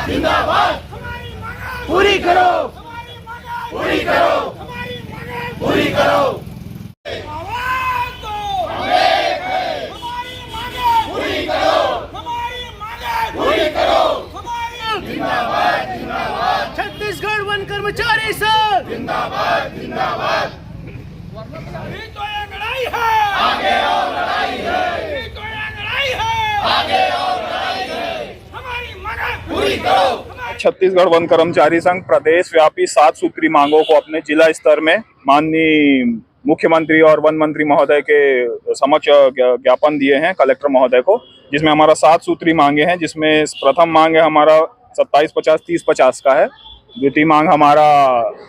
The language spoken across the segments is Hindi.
जिंदाबाद हमारी मांगे पूरी करो हमारी मांगे पूरी करो हमारी मांगे पूरी करो आवाज दो हमारी मांगे पूरी करो हमारी मांगे पूरी करो हमारी जिंदाबाद जिंदाबाद छत्तीसगढ़ वन कर्मचारी संघ जिंदाबाद जिंदाबाद ये तो एक लड़ाई है आगे और लड़ाई है ये तो एक लड़ाई है आगे और लड़ाई है हमारी मांगे पूरी करो छत्तीसगढ़ वन कर्मचारी संघ प्रदेश व्यापी 7 सूत्री मांगों को अपने जिला स्तर में माननीय मुख्यमंत्री और वन मंत्री महोदय के समक्ष ज्ञापन दिए हैं कलेक्टर महोदय को, जिसमें हमारा 7 सूत्री मांगे हैं। जिसमें प्रथम मांग है हमारा 27-50-30-50 का है। द्वितीय मांग हमारा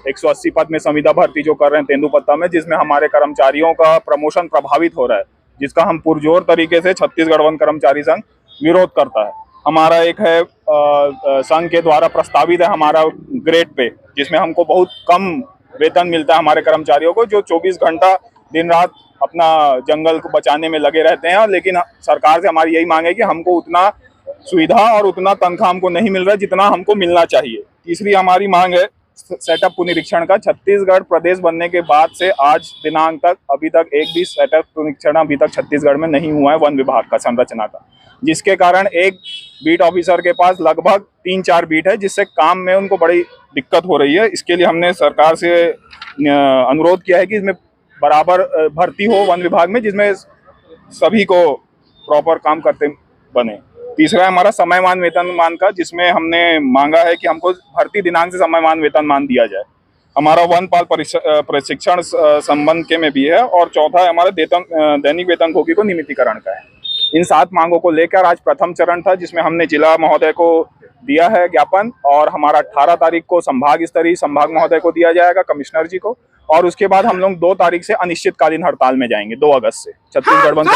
180 पद में संविदा भर्ती जो कर रहे हैं तेंदुपत्ता में, जिसमें हमारे कर्मचारियों का प्रमोशन प्रभावित हो रहा है, जिसका हम पुरजोर तरीके से छत्तीसगढ़ वन कर्मचारी संघ विरोध करता है। हमारा एक है संघ के द्वारा प्रस्तावित है हमारा ग्रेड पे, जिसमें हमको बहुत कम वेतन मिलता है हमारे कर्मचारियों को, जो 24 घंटा दिन रात अपना जंगल को बचाने में लगे रहते हैं। लेकिन सरकार से हमारी यही मांग है कि हमको उतना सुविधा और उतना तनख्वाह हमको नहीं मिल रहा है जितना हमको मिलना चाहिए। तीसरी हमारी मांग है सेटअप पुनरीक्षण का। छत्तीसगढ़ प्रदेश बनने के बाद से आज दिनांक तक अभी तक एक भी सेटअप पुनरीक्षण अभी तक छत्तीसगढ़ में नहीं हुआ है वन विभाग का संरचना का, जिसके कारण एक बीट ऑफिसर के पास लगभग 3-4 बीट है, जिससे काम में उनको बड़ी दिक्कत हो रही है। इसके लिए हमने सरकार से अनुरोध किया है कि इसमें बराबर भर्ती हो वन विभाग में, जिसमें सभी को प्रॉपर काम करते बने। तीसरा है हमारा समयमान वेतनमान का, जिसमें हमने मांगा है कि हमको भर्ती दिनांक से समयमान वेतनमान दिया जाए। हमारा वनपाल प्रशिक्षण संबंध के में भी है। और चौथा है हमारा दैनिक वेतनभोगी को नियमितीकरण का है। इन 7 मांगों को लेकर आज प्रथम चरण था, जिसमें हमने जिला महोदय को दिया है ज्ञापन, और हमारा 18 तारीख को संभाग स्तरीय संभाग महोदय को दिया जाएगा, कमिश्नर जी को। और उसके बाद हम लोग 2 तारीख से अनिश्चितकालीन हड़ताल में जाएंगे, 2 अगस्त से छत्तीसगढ़ बंद।